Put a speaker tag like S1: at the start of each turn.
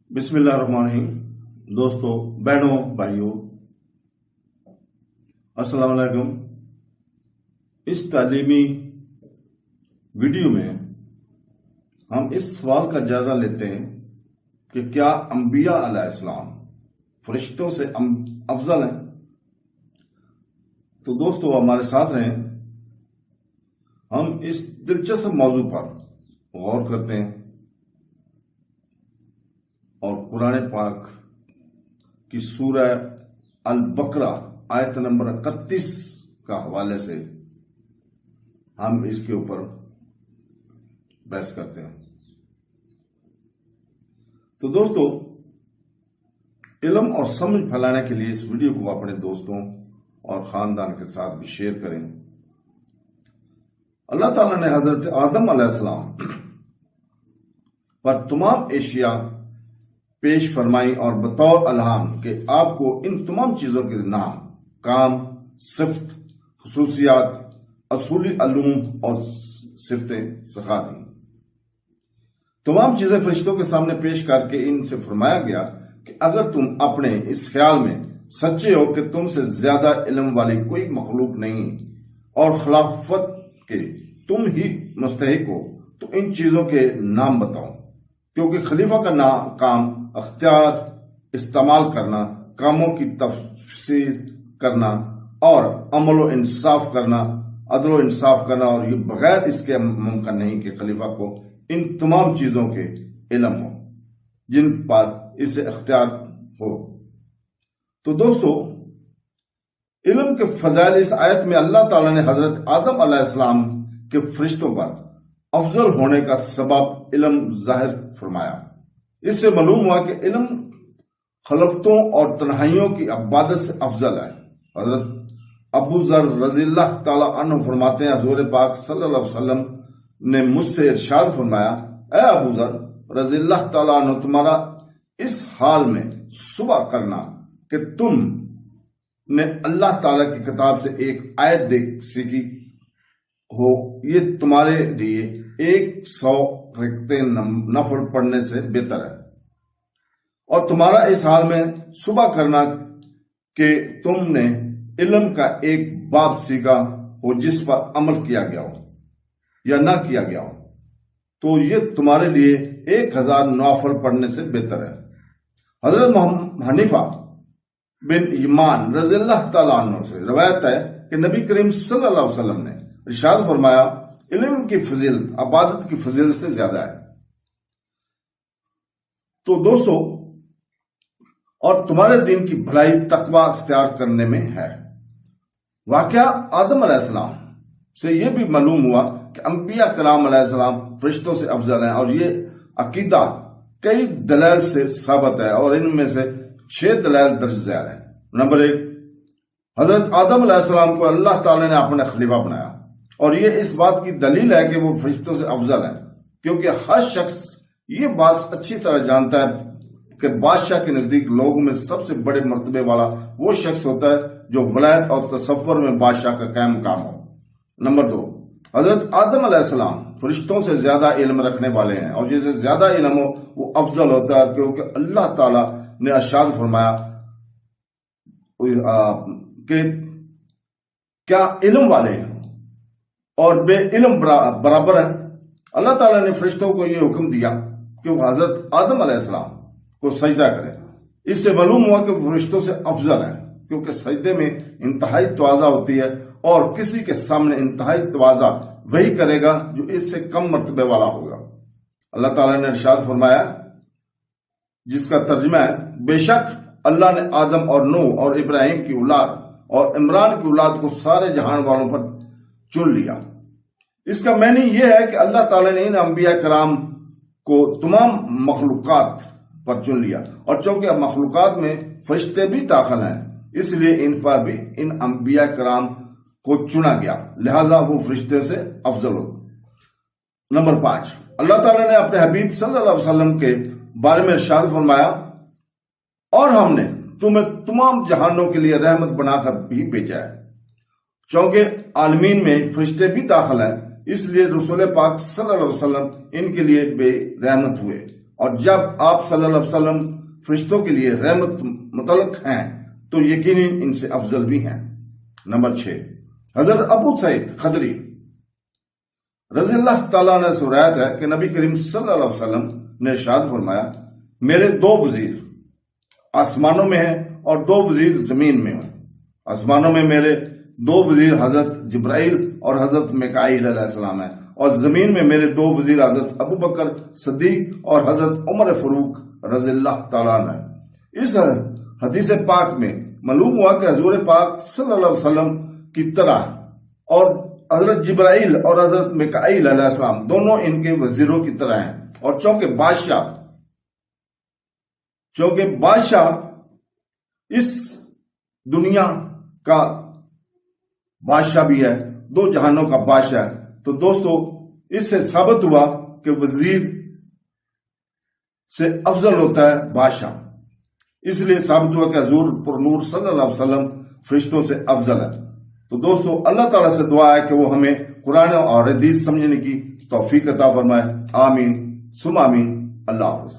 S1: بسم اللہ الرحمن الرحیم۔ دوستو، بہنوں، بھائیوں، السلام علیکم۔ اس تعلیمی ویڈیو میں ہم اس سوال کا جائزہ لیتے ہیں کہ کیا انبیاء علیہ السلام فرشتوں سے افضل ہیں؟ تو دوستو ہمارے ساتھ رہیں، ہم اس دلچسپ موضوع پر غور کرتے ہیں اور قرآن پاک کی سورہ البقرہ آیت نمبر 31 کا حوالے سے ہم اس کے اوپر بحث کرتے ہیں۔ تو دوستو، علم اور سمجھ پھیلانے کے لیے اس ویڈیو کو اپنے دوستوں اور خاندان کے ساتھ بھی شیئر کریں۔ اللہ تعالیٰ نے حضرت آدم علیہ السلام پر تمام اشیاء پیش فرمائی اور بطور الہام کہ آپ کو ان تمام چیزوں کے نام، کام، صفت، خصوصیات، اصولی علوم اور صفتیں سکھا دیں۔ تمام چیزیں فرشتوں کے سامنے پیش کر کے ان سے فرمایا گیا کہ اگر تم اپنے اس خیال میں سچے ہو کہ تم سے زیادہ علم والی کوئی مخلوق نہیں اور خلافت کے تم ہی مستحق ہو تو ان چیزوں کے نام بتاؤ، کیونکہ خلیفہ کا کام اختیار استعمال کرنا، کاموں کی تفسیر کرنا اور عمل و انصاف کرنا، عدل و انصاف کرنا، اور یہ بغیر اس کے ممکن نہیں کہ خلیفہ کو ان تمام چیزوں کے علم ہو جن پر اسے اختیار ہو۔ تو دوستو، علم کے فضائل اس آیت میں اللہ تعالیٰ نے حضرت آدم علیہ السلام کے فرشتوں پر افضل ہونے کا سبب علم ظاہر فرمایا۔ اس سے معلوم ہوا کہ علم خلقتوں اور تنہائیوں کی عبادت سے افضل ہے۔ حضرت ابو ذر رضی اللہ تعالی عنہ فرماتے ہیں، حضور پاک صلی اللہ علیہ وسلم نے مجھ سے ارشاد فرمایا، اے ابو ذر رضی اللہ تعالی عنہ، تمہارا اس حال میں صبح کرنا کہ تم نے اللہ تعالی کی کتاب سے ایک آیت دیکھ سیکھی ہو، یہ تمہارے لیے 100 رکعتیں نفل پڑھنے سے بہتر ہے، اور تمہارا اس حال میں صبح کرنا کہ تم نے علم کا ایک باب سیکھا ہو جس پر عمل کیا گیا ہو یا نہ کیا گیا ہو، تو یہ تمہارے لیے 1000 نوافل پڑھنے سے بہتر ہے۔ حضرت حنیفہ بن ایمان رضی اللہ تعالیٰ عنہ سے روایت ہے کہ نبی کریم صلی اللہ علیہ وسلم نے ارشاد فرمایا، علم کی فضیلت عبادت کی فضیلت سے زیادہ ہے۔ تو دوستو، اور تمہارے دین کی بھلائی تقوی اختیار کرنے میں ہے۔ واقعہ آدم علیہ السلام سے یہ بھی معلوم ہوا کہ انبیاء کرام علیہ السلام فرشتوں سے افضل ہیں، اور یہ عقیدہ کئی دلائل سے ثابت ہے، اور ان میں سے 6 دلائل درج ذیل ہیں۔ نمبر 1، حضرت آدم علیہ السلام کو اللہ تعالی نے اپنا خلیفہ بنایا، اور یہ اس بات کی دلیل ہے کہ وہ فرشتوں سے افضل ہے، کیونکہ ہر شخص یہ بات اچھی طرح جانتا ہے کہ بادشاہ کے نزدیک لوگوں میں سب سے بڑے مرتبے والا وہ شخص ہوتا ہے جو ولایت اور تصور میں بادشاہ کا قائم مقام ہو۔ نمبر 2، حضرت آدم علیہ السلام فرشتوں سے زیادہ علم رکھنے والے ہیں، اور جسے زیادہ علم ہو وہ افضل ہوتا ہے، کیونکہ اللہ تعالیٰ نے ارشاد فرمایا کہ کیا علم والے ہیں اور بے علم برابر ہیں۔ اللہ تعالیٰ نے فرشتوں کو یہ حکم دیا کہ وہ حضرت آدم علیہ السلام کو سجدہ کریں۔ اس سے معلوم ہوا کہ وہ فرشتوں سے افضل ہیں، کیونکہ سجدے میں انتہائی تواضع ہوتی ہے، اور کسی کے سامنے انتہائی تواضع وہی کرے گا جو اس سے کم مرتبے والا ہوگا۔ اللہ تعالیٰ نے ارشاد فرمایا، جس کا ترجمہ ہے، بے شک اللہ نے آدم اور نوح اور ابراہیم کی اولاد اور عمران کی اولاد کو سارے جہان والوں پر چن لیا۔ اس کا معنی یہ ہے کہ اللہ تعالیٰ نے ان انبیاء کرام کو تمام مخلوقات پر چن لیا، اور چونکہ مخلوقات میں فرشتے بھی داخل ہیں، اس لیے ان پر بھی ان انبیاء کرام کو چنا گیا، لہذا وہ فرشتے سے افضل ہو۔ نمبر 5، اللہ تعالیٰ نے اپنے حبیب صلی اللہ علیہ وسلم کے بارے میں ارشاد فرمایا، اور ہم نے تمہیں تمام جہانوں کے لیے رحمت بنا کر بھی بھیجا ہے۔ چونکہ عالمین میں فرشتے بھی داخل ہیں، اس لیے رسول پاک صلی اللہ علیہ وسلم ان کے لیے بے رحمت ہوئے، اور جب آپ صلی اللہ علیہ وسلم فرشتوں کے لیے رحمت متعلق ہیں تو یقیناً ان سے افضل بھی ہیں۔ نمبر 6، حضرت ابو سعید خدری رضی اللہ تعالیٰ نے سے روایت ہے کہ نبی کریم صلی اللہ علیہ وسلم نے ارشاد فرمایا، میرے 2 وزیر آسمانوں میں ہیں اور 2 وزیر زمین میں ہیں۔ آسمانوں میں میرے 2 وزیر حضرت جبرائیل اور حضرت میکائیل علیہ السلام ہیں، اور زمین میں میرے 2 وزیر حضرت ابو بکر صدیق اور حضرت عمر فاروق رضی اللہ تعالیٰ عنہ ہیں۔ اس حدیث پاک میں معلوم ہوا کہ حضور پاک صلی اللہ علیہ وسلم کی طرح اور حضرت جبرائیل اور حضرت میکائیل علیہ السلام دونوں ان کے وزیروں کی طرح ہیں، اور چونکہ بادشاہ اس دنیا کا بادشاہ بھی ہے، 2 جہانوں کا بادشاہ ہے، تو دوستو اس سے ثابت ہوا کہ وزیر سے افضل ہوتا ہے بادشاہ۔ اس لیے ثابت ہوا کہ حضور پر نور صلی اللہ علیہ وسلم فرشتوں سے افضل ہے۔ تو دوستو اللہ تعالیٰ سے دعا ہے کہ وہ ہمیں قرآن اور حدیث سمجھنے کی توفیق عطا فرمائے۔ آمین ثم آمین۔ اللہ حافظ۔